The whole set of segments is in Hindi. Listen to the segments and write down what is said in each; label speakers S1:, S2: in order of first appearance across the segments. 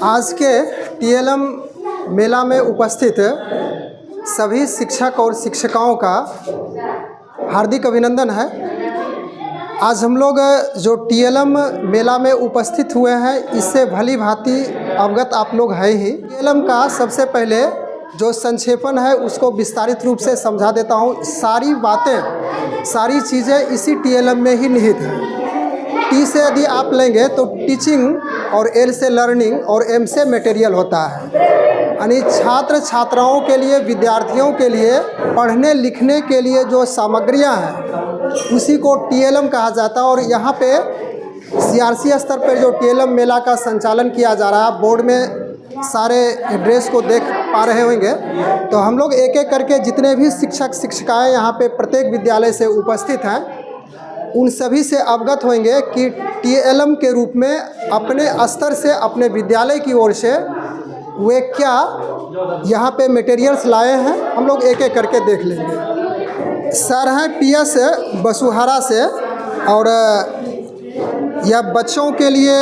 S1: आज के टीएलएम मेला में उपस्थित सभी शिक्षक और शिक्षिकाओं का हार्दिक अभिनंदन है। आज हम लोग जो टीएलएम मेला में उपस्थित हुए हैं इससे भली भांति अवगत आप लोग हैं ही। टीएलएम का सबसे पहले जो संक्षेपण है उसको विस्तारित रूप से समझा देता हूँ। सारी बातें, सारी चीज़ें इसी टीएलएम में ही निहित हैं। टी से यदि आप लेंगे तो टीचिंग और एल से लर्निंग और एम से मटेरियल होता है। यानी छात्र छात्राओं के लिए, विद्यार्थियों के लिए पढ़ने लिखने के लिए जो सामग्रियां हैं उसी को टीएलएम कहा जाता है। और यहाँ पे सीआरसी स्तर पर जो टीएलएम मेला का संचालन किया जा रहा है, बोर्ड में सारे एड्रेस को देख पा रहे होंगे। तो हम लोग एक एक करके जितने भी शिक्षक शिक्षिकाएँ यहाँ पे प्रत्येक विद्यालय से उपस्थित हैं उन सभी से अवगत होंगे कि टीएलएम के रूप में अपने स्तर से, अपने विद्यालय की ओर से वे क्या यहाँ पे मटेरियल्स लाए हैं। हम लोग एक एक करके देख लेंगे। सर हैं पीएस बसुहारा से, और यह बच्चों के लिए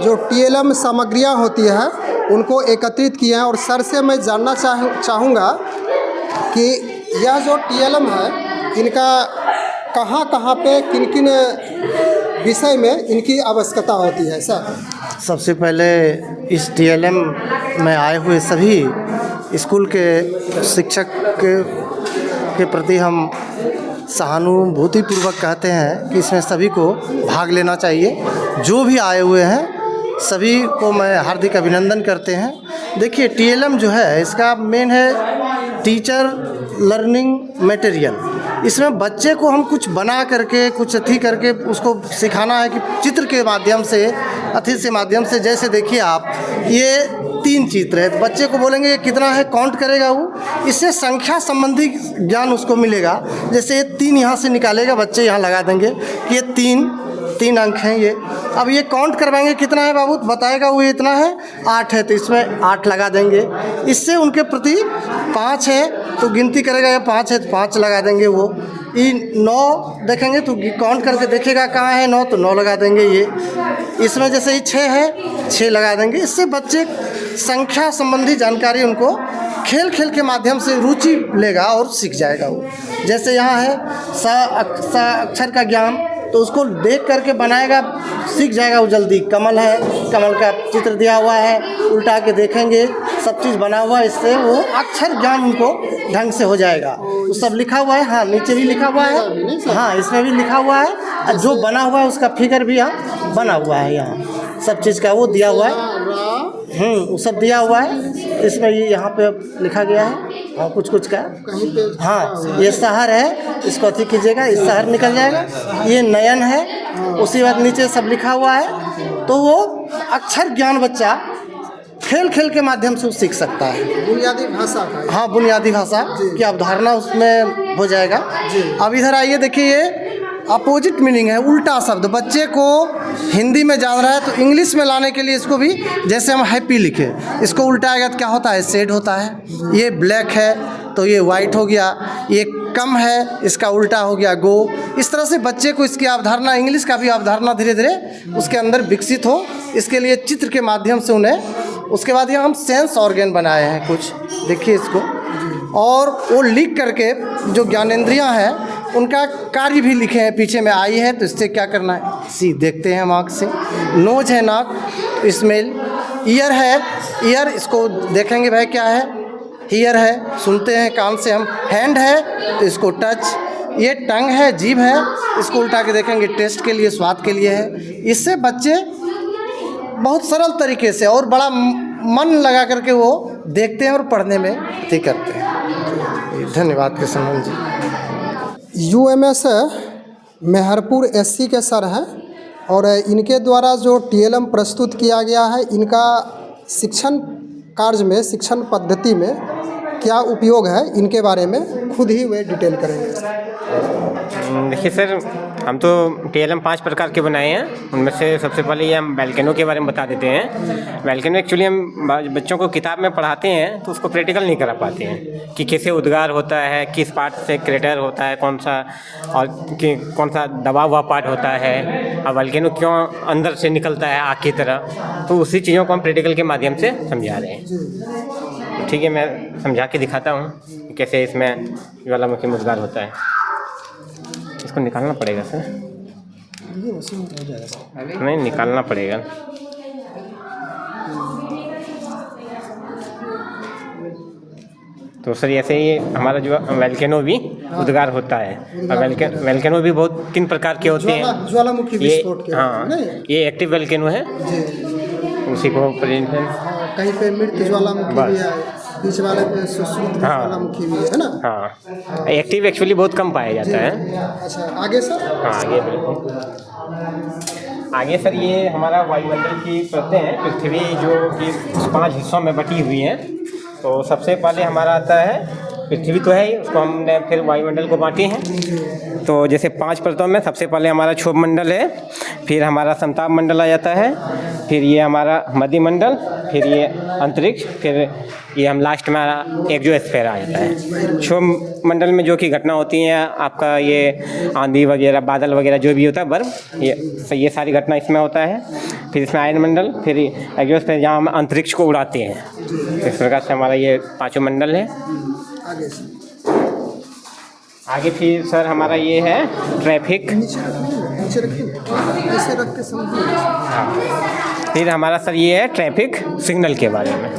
S1: जो टीएलएम सामग्रियाँ होती है उनको एकत्रित किए हैं। और सर से मैं जानना चाहूँगा कि यह जो टीएलएम है इनका कहाँ पे किन किन विषय में इनकी आवश्यकता होती है। सर,
S2: सबसे पहले इस टीएलएम में आए हुए सभी स्कूल के शिक्षक के प्रति हम सहानुभूतिपूर्वक कहते हैं कि इसमें सभी को भाग लेना चाहिए। जो भी आए हुए हैं सभी को मैं हार्दिक अभिनंदन करते हैं। देखिए, टीएलएम जो है इसका मेन है टीचर लर्निंग मटेरियल। इसमें बच्चे को हम कुछ बना करके, कुछ अथी करके उसको सिखाना है कि चित्र के माध्यम से, अथी से माध्यम से। जैसे देखिए आप, ये 3 चित्र है, बच्चे को बोलेंगे ये कितना है, काउंट करेगा वो। इससे संख्या संबंधी ज्ञान उसको मिलेगा। जैसे ये 3 यहाँ से निकालेगा, बच्चे यहाँ लगा देंगे कि ये 3 अंक हैं ये। अब ये काउंट करवाएंगे कितना है बाबू, बताएगा वो इतना है, 8 है तो इसमें 8 लगा देंगे। इससे उनके प्रति 5 है तो गिनती करेगा, ये 5 है तो 5 लगा देंगे वो। ये 9 देखेंगे तो काउंट करके देखेगा कहाँ है 9 तो 9 लगा देंगे ये। इसमें जैसे ये 6 है 6 लगा देंगे। इससे बच्चे संख्या संबंधी जानकारी उनको खेल खेल के माध्यम से रुचि लेगा और सीख जाएगा वो। जैसे यहाँ है सा अक्षर का ज्ञान, तो उसको देख करके बनाएगा, सीख जाएगा वो जल्दी। कमल है, कमल का चित्र दिया हुआ है, उल्टा के देखेंगे सब चीज़ बना हुआ है। इससे वो अक्षर ज्ञान उनको ढंग से हो जाएगा। वो सब लिखा हुआ है, हाँ नीचे भी लिखा हुआ है, हाँ इसमें भी लिखा हुआ है। जो बना हुआ है उसका फिगर भी यहाँ बना हुआ है, यहाँ सब चीज़ का वो दिया हुआ है। वो सब दिया हुआ है। इसमें ये यहाँ पे लिखा गया है, हाँ कुछ का, हाँ ये शहर है, इसको अथी कीजिएगा, इस शहर निकल जाएगा। ये नयन है, उसी वक्त नीचे सब लिखा हुआ है। तो वो अक्षर ज्ञान बच्चा खेल खेल के माध्यम से सीख सकता है।
S1: बुनियादी भाषा,
S2: हाँ बुनियादी भाषा की अवधारणा उसमें हो जाएगा। अब इधर आइए, देखिए ये अपोजिट मीनिंग है, उल्टा शब्द। बच्चे को हिंदी में जान रहा है तो इंग्लिश में लाने के लिए इसको भी, जैसे हम हैप्पी लिखे, इसको उल्टाएगा तो क्या होता है, सैड होता है। ये ब्लैक है तो ये वाइट हो गया। ये कम है, इसका उल्टा हो गया गो। इस तरह से बच्चे को इसकी अवधारणा, इंग्लिश का भी अवधारणा धीरे धीरे उसके अंदर विकसित हो, इसके लिए चित्र के माध्यम से उन्हें। उसके बाद ये हम सेंस ऑर्गन बनाए हैं कुछ, देखिए इसको, और वो लिख करके जो ज्ञानेंद्रियां हैं उनका कार्य भी लिखे हैं। पीछे में आई है तो इससे क्या करना है, सी देखते हैं हम आँख से। नोज है नाक, स्मेल। ईयर है, ईयर इसको देखेंगे भाई क्या है, हीयर है, सुनते हैं कान से हम। हैंड है तो इसको टच। ये टंग है, जीभ है, इसको उल्टा के देखेंगे, टेस्ट के लिए, स्वाद के लिए है। इससे बच्चे बहुत सरल तरीके से और बड़ा मन लगा करके वो देखते हैं और पढ़ने में अथी करते हैं। धन्यवाद किशन जी।
S1: यूएमएस मेहरपुर एससी के सर हैं, और इनके द्वारा जो टीएलएम प्रस्तुत किया गया है, इनका शिक्षण कार्य में, शिक्षण पद्धति में क्या उपयोग है, इनके बारे में खुद ही वे डिटेल करेंगे।
S3: देखिए सर, हम तो TLM 5 प्रकार के बनाए हैं। उनमें से सबसे पहले ये हम वोल्केनो के बारे में बता देते हैं। वोल्केनो एक्चुअली हम बच्चों को किताब में पढ़ाते हैं तो उसको प्रैक्टिकल नहीं करा पाते हैं कि कैसे उद्गार होता है, किस पार्ट से क्रेटर होता है, कौन सा और कि कौन सा दबा हुआ पार्ट होता है, और वोल्केनो क्यों अंदर से निकलता है आग की तरह। तो उसी चीज़ों को हम प्रैक्टिकल के माध्यम से समझा रहे हैं। ठीक है, मैं समझा के दिखाता हूँ कि कैसे इसमें ज्वालामुखी में उद्गार होता है। इसको निकालना पड़ेगा सर, नहीं निकालना पड़ेगा। तो सर ऐसे ही हमारा जो वोल्केनो भी उद्गार होता है। और वोल्केनो भी बहुत 3 प्रकार के होते हैं।
S1: ज्वालामुखी विस्फोट के,
S3: हाँ, ये एक्टिव वोल्केनो है, उसी को
S1: कहीं पे मृत ज्वालामुखी भी है, बीच वाले पे सुश्रुत ज्वालामुखी भी है ना।
S3: हाँ, एक्टिव एक्चुअली बहुत कम पाया जाता है।
S1: अच्छा, आगे सर?
S3: हाँ, आगे बिल्कुल आगे सर, ये हमारा वायुमंडल की परतें हैं पृथ्वी, जो कि 5 हिस्सों में बटी हुई हैं। तो सबसे पहले हमारा आता है पृथ्वी, तो है ही, उसको हमने फिर वायुमंडल को बांटे हैं। तो जैसे 5 परतों में सबसे पहले हमारा क्षोभ मंडल है, फिर हमारा समताप मंडल आ जाता है, फिर ये हमारा मध्य मंडल, फिर ये अंतरिक्ष, फिर ये हम लास्ट में एक्सोस्फीयर आ जाता है। क्षोभ मंडल में जो कि घटना होती हैं आपका, ये आंधी वगैरह, बादल वगैरह जो भी होता है, बर्फ, ये सारी घटना इसमें होता है। फिर इसमें आयन मंडल, फिर एक्सोस्फीयर जहाँ हम अंतरिक्ष को उड़ाते हैं। इस प्रकार से हमारा ये 5 मंडल है। आगे फिर सर हमारा ये है ट्रैफिक। फिर हमारा सर ये है ट्रैफिक सिग्नल के बारे में,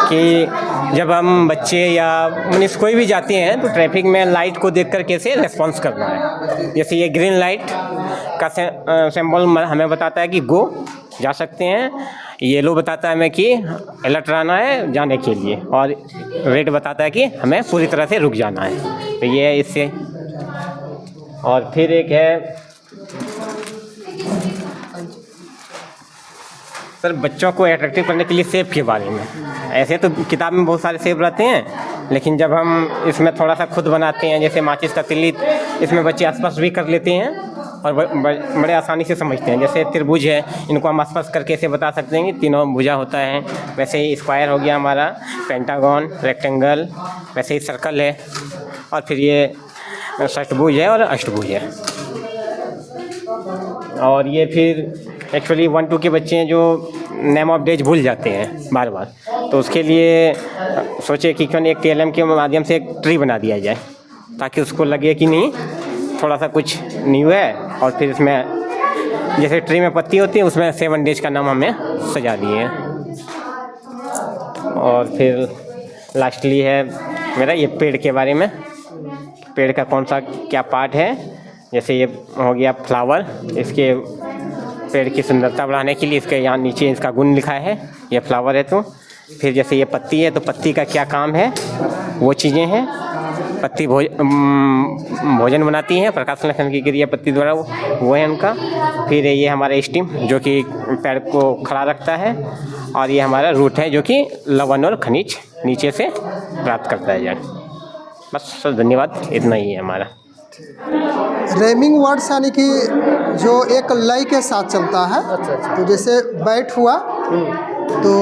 S3: कि जब हम बच्चे या मनुष्य कोई भी जाते हैं तो ट्रैफिक में लाइट को देखकर कैसे रेस्पॉन्स करना है। जैसे ये ग्रीन लाइट का सिंबल हमें बताता है कि गो, जा सकते हैं। येलो बताता है हमें कि अलर्ट रहना है जाने के लिए, और रेड बताता है कि हमें पूरी तरह से रुक जाना है। तो ये है इससे। और फिर एक है सर बच्चों को अट्रैक्टिव करने के लिए सेब के बारे में। ऐसे तो किताब में बहुत सारे सेब रहते हैं, लेकिन जब हम इसमें थोड़ा सा खुद बनाते हैं, जैसे माचिस का तिल्ली, इसमें बच्चे आसपास भी कर लेते हैं और बड़े आसानी से समझते हैं। जैसे त्रिभुज है, इनको हम आसपास करके ऐसे बता सकते हैं कि तीनों भुजा होता है। वैसे ही स्क्वायर हो गया हमारा, पेंटागन, रेक्टेंगल, वैसे ही सर्कल है, और फिर ये षष्टभुज है और अष्टभुज है। और ये फिर एक्चुअली 1-2 के बच्चे हैं जो नेम ऑफ डेज भूल जाते हैं बार बार, तो उसके लिए सोचे कि क्यों एक TLM के माध्यम से एक ट्री बना दिया जाए, ताकि उसको लगे कि नहीं थोड़ा सा कुछ न्यू है। और फिर इसमें जैसे ट्री में पत्ती होती है, उसमें 7 डेज का नाम हमने सजा दिए हैं। और फिर लास्टली है मेरा ये पेड़ के बारे में, पेड़ का कौन सा क्या पार्ट है। जैसे ये हो गया फ्लावर, इसके पेड़ की सुंदरता बढ़ाने के लिए इसके यहाँ नीचे इसका गुण लिखा है, ये फ्लावर है। तो फिर जैसे ये पत्ती है, तो पत्ती का क्या काम है, वो चीज़ें हैं। पत्ती भोजन बनाती हैं, प्रकाश संश्लेषण की क्रिया पत्ती द्वारा वो है उनका। फिर ये हमारा स्टिम जो कि पेड़ को खड़ा रखता है, और ये हमारा रूट है जो कि लवण और खनिज नीचे से प्राप्त करता है जाए। बस सर, धन्यवाद, इतना ही है हमारा।
S1: रेमिंग वर्ड्स यानी कि जो एक लय के साथ चलता है। तो जैसे बैट हुआ, तो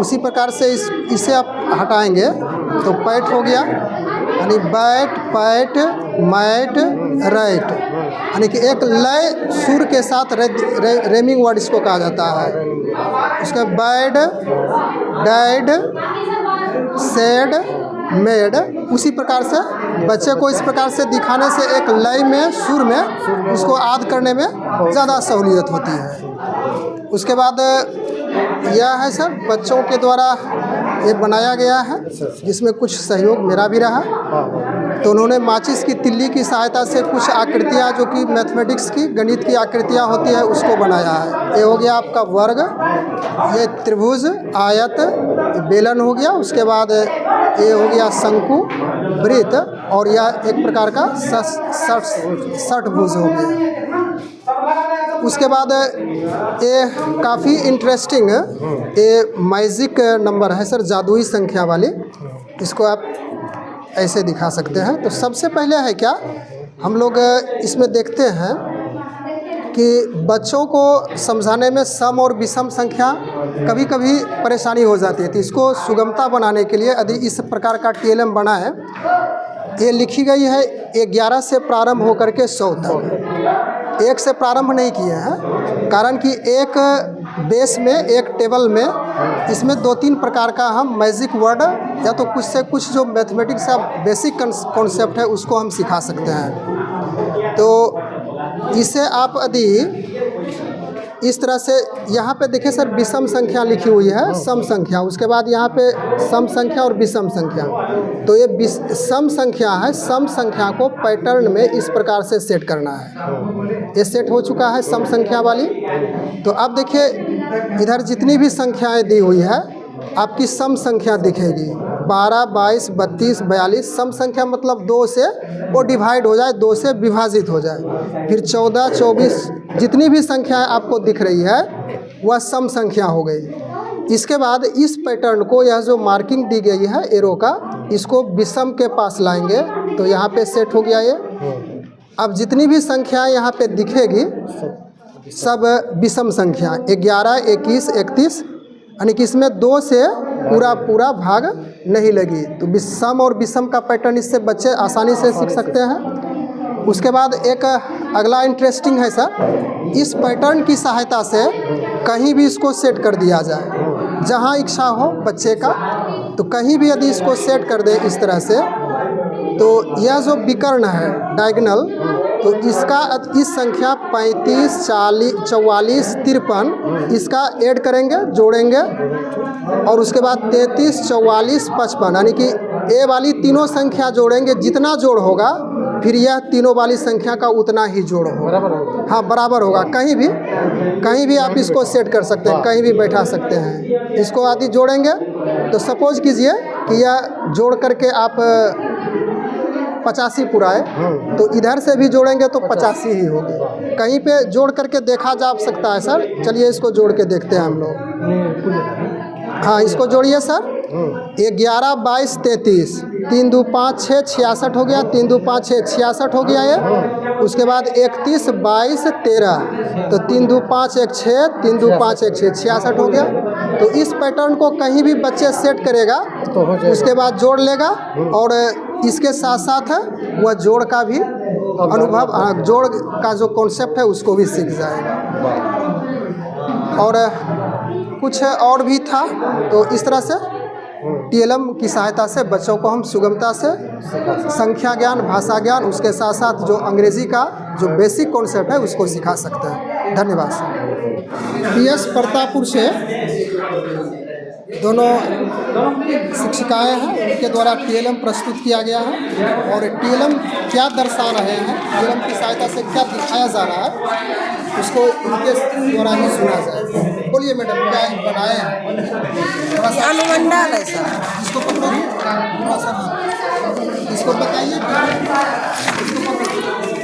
S1: उसी प्रकार से इसे आप हटाएंगे तो पैट हो गया, यानी बैट, पैट, मैट, राइट, यानी कि एक लय सुर के साथ रेमिंग वर्ड इसको कहा जाता है। उसका बैड, डैड, सेड, मेड, उसी प्रकार से बच्चे को इस प्रकार से दिखाने से एक लय में, सुर में उसको याद करने में ज़्यादा सहूलियत होती है। उसके बाद यह है सर बच्चों के द्वारा ये बनाया गया है, जिसमें कुछ सहयोग मेरा भी रहा। तो उन्होंने माचिस की तिल्ली की सहायता से कुछ आकृतियाँ जो कि मैथमेटिक्स की, गणित की आकृतियाँ होती है, उसको बनाया है। ये हो गया आपका वर्ग, ये त्रिभुज, आयत, बेलन हो गया। उसके बाद ये हो गया शंकु, वृत्त, और यह एक प्रकार का षटभुज हो गया। उसके बाद ये काफ़ी इंटरेस्टिंग ये मैजिक नंबर है सर, जादुई संख्या वाली। इसको आप ऐसे दिखा सकते हैं। तो सबसे पहले है क्या हम लोग इसमें देखते हैं कि बच्चों को समझाने में सम और विषम संख्या कभी कभी परेशानी हो जाती है। तो इसको सुगमता बनाने के लिए यदि इस प्रकार का TLM बना है, ये लिखी गई है 11 से प्रारंभ होकर के 100 तक। 1 से प्रारंभ नहीं किए हैं, कारण कि एक बेस में, एक टेबल में इसमें 2-3 प्रकार का हम मैजिक वर्ड या तो कुछ से कुछ जो मैथमेटिक्स का बेसिक कॉन्सेप्ट है उसको हम सिखा सकते हैं। तो इसे आप यदि इस तरह से यहाँ पे देखिए सर, विषम संख्या लिखी हुई है, सम संख्या, उसके बाद यहाँ पे सम संख्या और विषम संख्या। तो ये सम संख्या है, सम संख्या को पैटर्न में इस प्रकार से सेट करना है। ये सेट हो चुका है सम संख्या वाली। तो अब देखिए इधर जितनी भी संख्याएं दी हुई है आपकी सम संख्या दिखेगी। 12, 22, 32, 42 सम संख्या मतलब 2 से वो डिवाइड हो जाए, 2 से विभाजित हो जाए। फिर 14, 24 जितनी भी संख्याएं आपको दिख रही है वह सम संख्या हो गई। इसके बाद इस पैटर्न को, यह जो मार्किंग दी गई है एरो का, इसको विषम के पास लाएंगे तो यहाँ पे सेट हो गया ये। अब जितनी भी संख्याएं यहाँ पे दिखेगी सब विषम संख्या, 11, 21, 31, यानी कि इसमें 2 से पूरा भाग नहीं लगी। तो सम और विषम का पैटर्न इससे बच्चे आसानी से सीख सकते हैं। उसके बाद एक अगला इंटरेस्टिंग है सर, इस पैटर्न की सहायता से कहीं भी इसको सेट कर दिया जाए, जहां इच्छा हो बच्चे का, तो कहीं भी यदि इसको सेट कर दे इस तरह से, तो यह जो विकर्ण है डायगोनल, तो इसका इस संख्या 35, 40, 44, 53 इसका ऐड करेंगे, जोड़ेंगे, और उसके बाद 33, 44, 55 यानी कि ए वाली तीनों संख्या जोड़ेंगे। जितना जोड़ होगा फिर यह तीनों वाली संख्या का उतना ही जोड़ होगा, हाँ बराबर होगा। कहीं भी आप इसको सेट कर सकते हैं, कहीं भी बैठा सकते हैं। इसको आदि जोड़ेंगे तो सपोज कीजिए कि यह जोड़ करके आप 85 पुराए, तो इधर से भी जोड़ेंगे तो 85 ही होगी। कहीं पे जोड़ करके देखा जा सकता है सर, चलिए इसको जोड़ के देखते हैं हम लोग। हाँ इसको जोड़िए सर। 11, 22, 33, 3, 2, 5, 6, 66 हो गया। 3, 2, 5, 6, 66 हो गया ये। उसके बाद 31, 22, 13, तो 3, 2, 5, 1, 6, 3, 2, 5, 1, 6, 66 हो गया। तो इस पैटर्न को कहीं भी बच्चे सेट करेगा तो उसके बाद जोड़ लेगा, और इसके साथ साथ वह जोड़ का भी अनुभव, जोड़ का जो कॉन्सेप्ट है उसको भी सीख जाएगा। और कुछ और भी था। तो इस तरह से TLM की सहायता से बच्चों को हम सुगमता से संख्या ज्ञान, भाषा ज्ञान, उसके साथ साथ जो अंग्रेजी का जो बेसिक कॉन्सेप्ट है उसको सिखा सकते हैं। धन्यवाद सर। PS प्रतापपुर से दोनों शिक्षिकाएं हैं, उनके द्वारा TLM प्रस्तुत किया गया है। और TLM क्या दर्शा रहे हैं, TLM की सहायता से क्या दिखाया जा रहा है, उसको इनके द्वारा ही सुना जाए। बोलिए मैडम, क्या बनाए हैं?
S4: अनुमंडल है सर।
S1: इसको पकड़िए, थोड़ा सा इसको बताइए।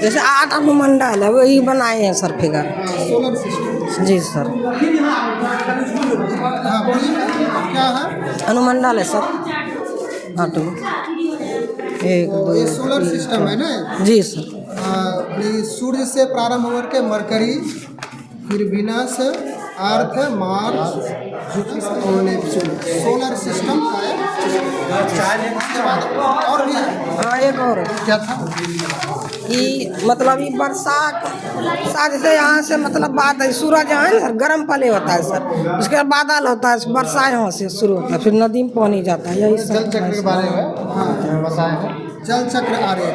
S4: जैसे 8 अनुमंडल है वही बनाए हैं सर फिगर।
S1: Solar system.
S4: जी सर।
S1: हाँ बोलिए क्या है?
S4: अनुमंडल है सर। 8 1 2
S1: ये सोलर सिस्टम है ना?
S4: जी सर।
S1: ये सूर्य से प्रारंभ होकर के मरकरी, फिर विनस, अर्थ, मार्स, जुपिटर और नेपच्यून सोलर सिस्टम का है। और भी है?
S4: हाँ एक और
S1: क्या था?
S4: ये मतलब ये बरसात जैसे यहाँ से मतलब बादल, सूरज यहाँ है सर गर्म पहले होता है सर, उसके बाद बादल होता है, बरसात यहाँ से शुरू होता है, फिर नदी में पानी जाता है। यही
S1: जल चक्र के बारे में हाँ बताया है। जल चक्र आरेख।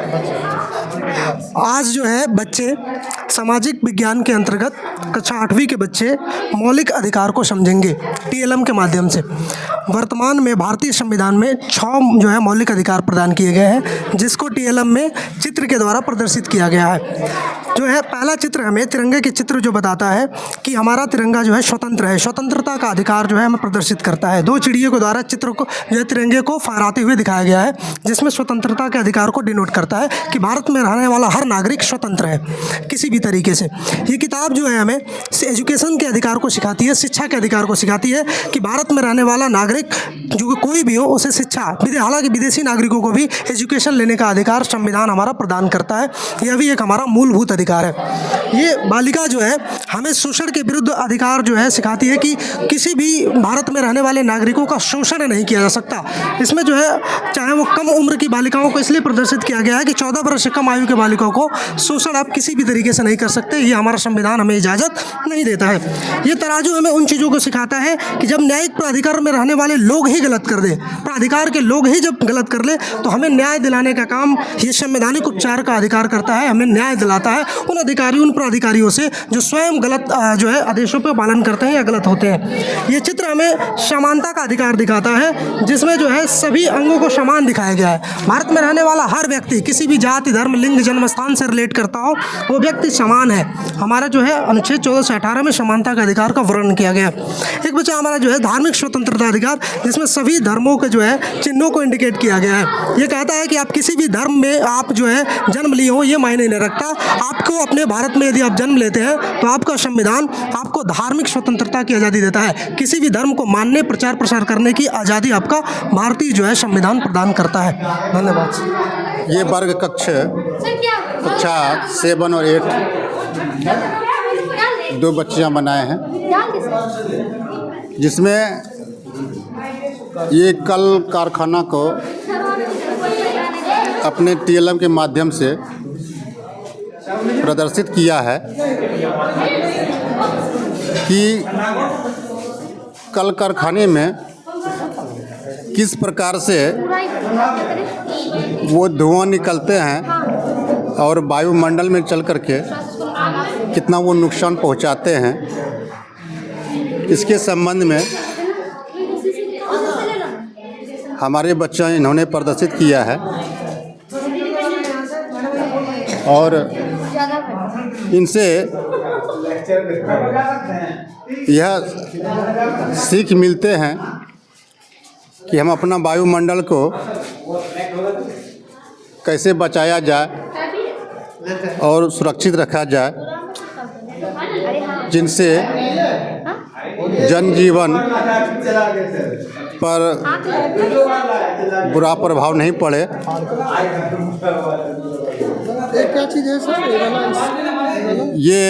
S5: आज जो है बच्चे सामाजिक विज्ञान के अंतर्गत कक्षा 8वीं के बच्चे मौलिक अधिकार को समझेंगे TLM के माध्यम से। वर्तमान में भारतीय संविधान में 6 जो है मौलिक अधिकार प्रदान किए गए हैं, जिसको TLM में चित्र के द्वारा प्रदर्शित किया गया है। जो है पहला चित्र हमें तिरंगे के चित्र जो बताता है कि हमारा तिरंगा जो है स्वतंत्र है, स्वतंत्रता का अधिकार जो है हमें प्रदर्शित करता है। दो चिड़ियों के द्वारा चित्र को जो है तिरंगे को फहराते हुए दिखाया गया है, जिसमें स्वतंत्रता के अधिकार को डिनोट करता है कि भारत में रहने वाला हर नागरिक स्वतंत्र है किसी भी तरीके से। ये किताब जो है हमें एजुकेशन के अधिकार को सिखाती है, शिक्षा के अधिकार को सिखाती है कि भारत में रहने वाला नागरिक जो कोई भी हो उसे शिक्षा, हालांकि विदेशी नागरिकों को भी एजुकेशन लेने का अधिकार संविधान हमारा प्रदान करता है। यह भी एक हमारा मूलभूत अधिकार है। ये बालिका जो है हमें शोषण के विरुद्ध अधिकार जो है सिखाती है कि किसी भी भारत में रहने वाले नागरिकों का शोषण नहीं किया जा सकता। इसमें जो है चाहे वो कम उम्र की बालिकाओं को इसलिए प्रदर्शित किया गया है कि 14 वर्ष से कम आयु के बालिकाओं को शोषण आप किसी भी तरीके से नहीं कर सकते, ये हमारा संविधान हमें इजाज़त नहीं देता है। ये तराजू हमें उन चीज़ों को सिखाता है कि जब न्यायिक प्राधिकार में रहने वाले लोग ही गलत कर दे, प्राधिकार के लोग ही जब गलत कर ले, तो हमें न्याय दिलाने का काम ये संवैधानिक उपचार का अधिकार करता है, हमें न्याय दिलाता है उन अधिकारियों, उन प्राधिकारियों से जो स्वयं गलत जो है आदेशों पर पालन करते हैं या गलत होते हैं। ये चित्र हमें समानता का अधिकार दिखाता है, जिसमें जो है सभी अंगों को समान दिखाया गया है। भारत में रहने वाला हर व्यक्ति किसी भी जाति, धर्म, लिंग, जन्म स्थान से रिलेट करता हो, वो व्यक्ति समान है। हमारा जो है अनुच्छेद 14 से 18 में समानता का अधिकार का वर्णन किया गया। एक बचा हमारा जो है धार्मिक स्वतंत्रता अधिकार, जिसमें सभी धर्मों के जो है चिन्हों को इंडिकेट किया गया है। ये कहता है कि आप किसी भी धर्म में आप जो है जन्म लिए हो, ये मायने नहीं रखता। आपको अपने भारत में यदि आप जन्म लेते हैं तो आपका संविधान आपको धार्मिक स्वतंत्रता की आज़ादी देता है। किसी भी धर्म को मानने, प्रचार प्रसार करने की आज़ादी आपका भारतीय जो है संविधान प्रदान करता है। धन्यवाद।
S6: ये वर्ग कक्षा 7 और 8 2 बच्चियां बनाए हैं, जिसमें ये कल कारखाना को अपने TLM के माध्यम से प्रदर्शित किया है कि कल कारखाने में किस प्रकार से वो धुआं निकलते हैं और वायुमंडल में चल करके कितना वो नुकसान पहुंचाते हैं। इसके संबंध में हमारे बच्चे इन्होंने प्रदर्शित किया है और इनसे यह सीख मिलते हैं कि हम अपना वायुमंडल को कैसे बचाया जाए और सुरक्षित रखा जाए, जिनसे जनजीवन पर बुरा प्रभाव नहीं पड़े।
S1: ये क्या चीज़ है सर?
S6: ये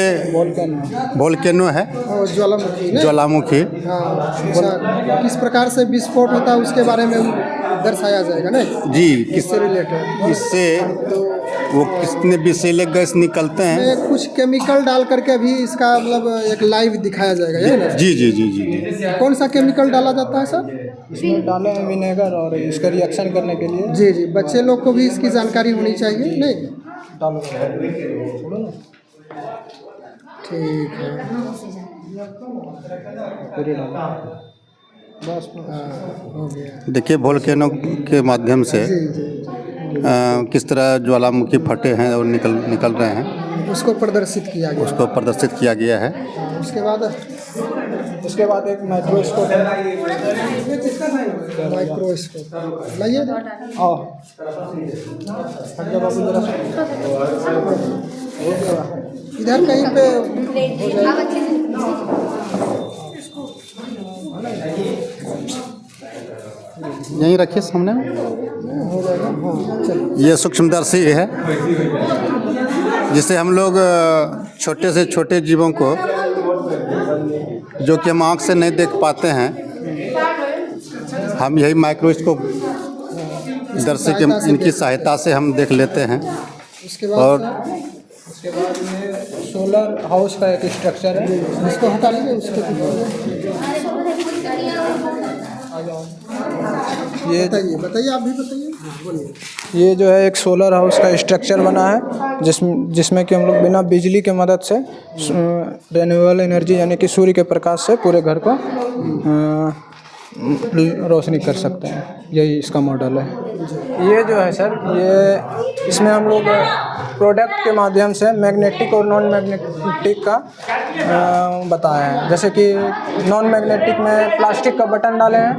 S6: वोल्केनो है,
S1: ज्वालामुखी ना?
S6: ज्वालामुखी।
S1: हाँ, अच्छा, किस प्रकार से विस्फोट होता है उसके बारे में दर्शाया जाएगा ना
S6: जी,
S1: किससे रिलेटेड?
S6: इससे वो कितने विषैले गैस निकलते हैं,
S1: कुछ केमिकल डाल करके भी इसका मतलब एक लाइव दिखाया जाएगा, ये ना?
S6: जी जी जी जी।
S1: कौन सा केमिकल डाला जाता है सर?
S7: इसमें डाले हैं विनेगर और इसका रिएक्शन करने के लिए।
S1: जी जी, बच्चे लोग को भी इसकी जानकारी होनी चाहिए नहीं? ठीक है,
S7: बस
S1: हो गया।
S6: देखिए वोल्केनो के माध्यम से
S1: जी जी,
S6: किस तरह ज्वालामुखी फटे हैं और निकल रहे हैं,
S1: उसको प्रदर्शित किया गया।
S6: उसको प्रदर्शित किया गया है।
S1: उसके बाद
S7: एक माइक्रोस्कोप
S1: लाइए। इधर कहीं पे
S6: यहीं रखिए सामने में।
S1: हो जाएगा। हाँ, चलिए।
S6: ये सूक्ष्मदर्शी है, जिससे हम लोग छोटे से छोटे जीवों को जो कि हम आँख से नहीं देख पाते हैं, हम यही माइक्रोस्कोप दर्शी के इनकी सहायता से हम देख लेते हैं।
S1: उसके बाद
S6: और
S7: उसके बाद में सोलर हाउस का एक स्ट्रक्चर है,
S1: इसको हटा लीजिए। उसके
S7: ये
S1: बताइए, आप भी बताइए।
S7: ये जो है एक सोलर हाउस का स्ट्रक्चर बना है, जिसमें कि हम लोग बिना बिजली के मदद से रिन्यूएबल एनर्जी यानी कि सूर्य के प्रकाश से पूरे घर को रोशनी कर सकते हैं। यही इसका मॉडल है। ये जो है सर, ये इसमें हम लोग प्रोडक्ट के माध्यम से मैग्नेटिक और नॉन मैग्नेटिक का बताया है। जैसे कि नॉन मैग्नेटिक में प्लास्टिक का बटन डाले हैं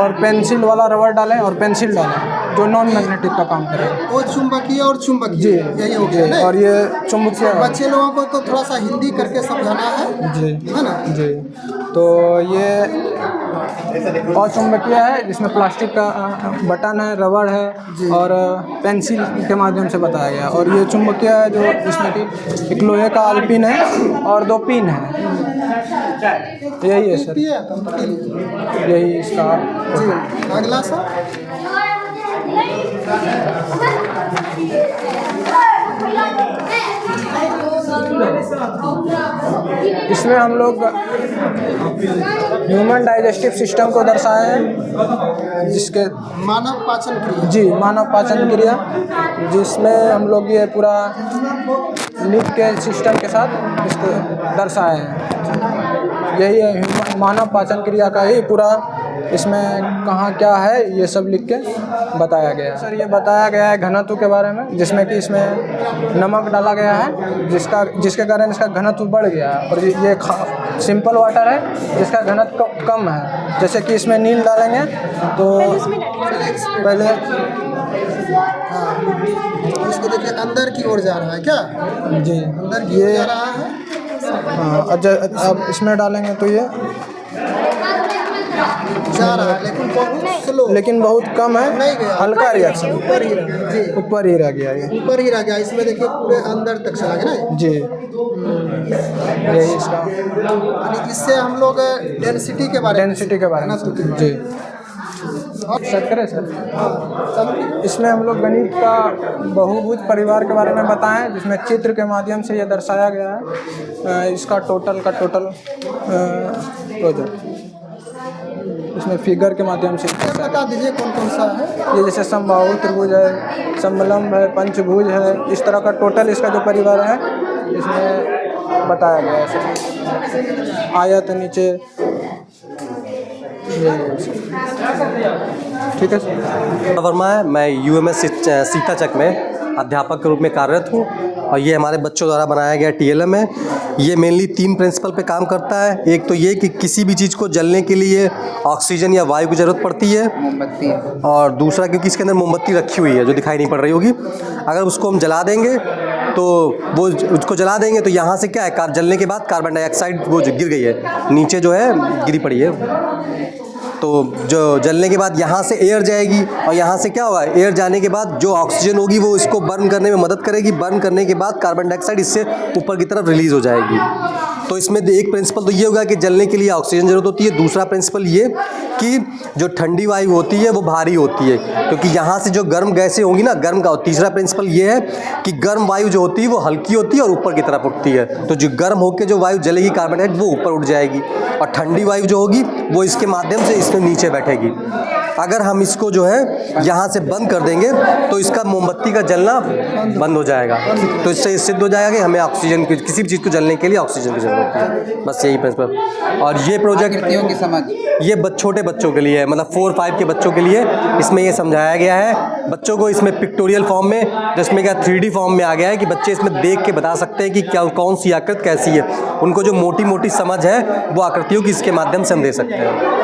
S7: और पेंसिल वाला रबर डालें और पेंसिल डालें जो नॉन मैग्नेटिक का काम करेगा।
S1: वो चुंबकीय और चुंबकीय
S7: जी,
S1: यही हो गया
S7: जी,
S1: ना?
S7: और ये चुंबकीय।
S1: बच्चे लोगों को तो थोड़ा सा हिंदी करके समझाना है,
S7: जी,
S1: है ना?
S7: जी। तो ये अचुंबकीय है, जिसमें प्लास्टिक का बटन है, रबड़ है और पेंसिल के माध्यम से बताया गया। और ये चुंबकीय है जो जिसमें कि एक लोहे का आलपिन है और 2 पिन है। यही है सर, यही इसका।
S1: जी, अगला सर।
S7: इसमें हम लोग ह्यूमन डाइजेस्टिव सिस्टम को दर्शाए हैं, जिसके
S1: मानव पाचन क्रिया।
S7: जी, मानव पाचन क्रिया, जिसमें हम लोग ये पूरा लिप के सिस्टम के साथ इसको दर्शाए हैं। यही है मानव पाचन क्रिया का ही पूरा, इसमें कहाँ क्या है ये सब लिख के बताया गया है। सर ये बताया गया है घनत्व के बारे में, जिसमें कि इसमें नमक डाला गया है जिसके कारण इसका घनत्व बढ़ गया है। और ये सिंपल वाटर है जिसका घनत्व कम है। जैसे कि इसमें नील डालेंगे तो पहले
S1: इसको देखिए अंदर की ओर जा रहा है क्या?
S7: जी,
S1: अंदर की ओर जा रहा है।
S7: हाँ, अब इसमें डालेंगे तो ये
S1: जा रहा है लेकिन बहुत स्लो,
S7: लेकिन बहुत कम है,
S1: नहीं गया,
S7: हल्का रिएक्शन,
S1: ऊपर ही रहा। जी,
S7: ऊपर ही रह गया ये।
S1: ऊपर ही रह गया। इसमें देखिए पूरे अंदर तक चला गया ना।
S7: जी, यही इसका
S1: यानी इससे हम लोग डेंसिटी के बारे में
S7: जी सेट करें सर। इसमें हम लोग गणित का बहुभुज परिवार के बारे में बताएं, जिसमें चित्र के माध्यम से ये दर्शाया गया है। इसका टोटल प्रोजेक्ट इसमें फिगर के माध्यम से
S1: बता दीजिए कौन कौन सा है।
S7: ये जैसे समबाहु त्रिभुज है, समलंब है, पंचभुज है, इस तरह का टोटल इसका जो परिवार है इसमें बताया गया है। आयत नीचे, ठीक है सर।
S8: वर्मा है, मैं UMS सीताचक में अध्यापक के रूप में कार्यरत हूँ और ये हमारे बच्चों द्वारा बनाया गया TLM है। ये मेनली 3 प्रिंसिपल पे काम करता है। एक तो ये कि किसी भी चीज़ को जलने के लिए ऑक्सीजन या वायु की ज़रूरत पड़ती है, मोमबत्ती, और दूसरा क्योंकि इसके अंदर मोमबत्ती रखी हुई है जो दिखाई नहीं पड़ रही होगी। अगर उसको हम जला देंगे तो वो उसको जला देंगे तो यहाँ से क्या है, जलने के बाद कार्बन डाइऑक्साइड वो जो गिर गई है नीचे, जो है गिरी पड़ी है। तो जो जलने के बाद यहाँ से एयर जाएगी और यहाँ से क्या होगा, एयर जाने के बाद जो ऑक्सीजन होगी वो इसको बर्न करने में मदद करेगी। बर्न करने के बाद कार्बन डाइऑक्साइड इससे ऊपर की तरफ रिलीज़ हो जाएगी। तो इसमें एक प्रिंसिपल तो ये होगा कि जलने के लिए ऑक्सीजन ज़रूरत होती है। दूसरा प्रिंसिपल ये कि जो ठंडी वायु होती है वो भारी होती है, क्योंकि यहाँ से जो गर्म गैसें होंगी ना, गर्म का। और तीसरा प्रिंसिपल ये है कि गर्म वायु जो होती है वो हल्की होती है और ऊपर की तरफ उठती है। तो जो गर्म होकर जो वायु जलेगी कार्बन डाइऑक्साइड, वो ऊपर उठ जाएगी, और ठंडी वायु जो होगी वो इसके माध्यम से इसमें नीचे बैठेगी। अगर हम इसको जो है यहाँ से बंद कर देंगे तो इसका मोमबत्ती का जलना बंद हो जाएगा। तो इससे सिद्ध हो जाएगा कि हमें ऑक्सीजन की, किसी भी चीज़ को जलने के लिए ऑक्सीजन की ज़रूरत है। बस यही प्रिंसिपल। और ये प्रोजेक्ट की समझ ये छोटे बच्चों के लिए है, मतलब 4-5 के बच्चों के लिए इसमें ये समझाया गया है। बच्चों को इसमें पिक्टोरियल फॉर्म में, जिसमें क्या 3D फॉर्म में आ गया है कि बच्चे इसमें देख के बता सकते हैं कि क्या कौन सी आकृति कैसी है। उनको जो मोटी मोटी समझ है वो आकृतियों की इसके माध्यम से हम दे सकते हैं।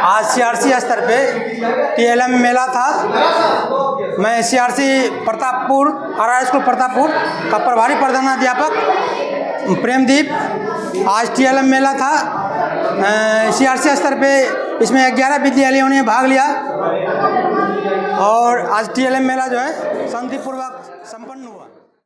S9: आज CRC स्तर पे TLM मेला था। मैं CRC Pratappur, RR school Pratappur का प्रभारी प्रधानाध्यापक प्रेमदीप। आज TLM मेला था CRC स्तर पे, इसमें 11 विद्यालयों ने भाग लिया और आज TLM मेला जो है शांतिपूर्वक संपन्न हुआ।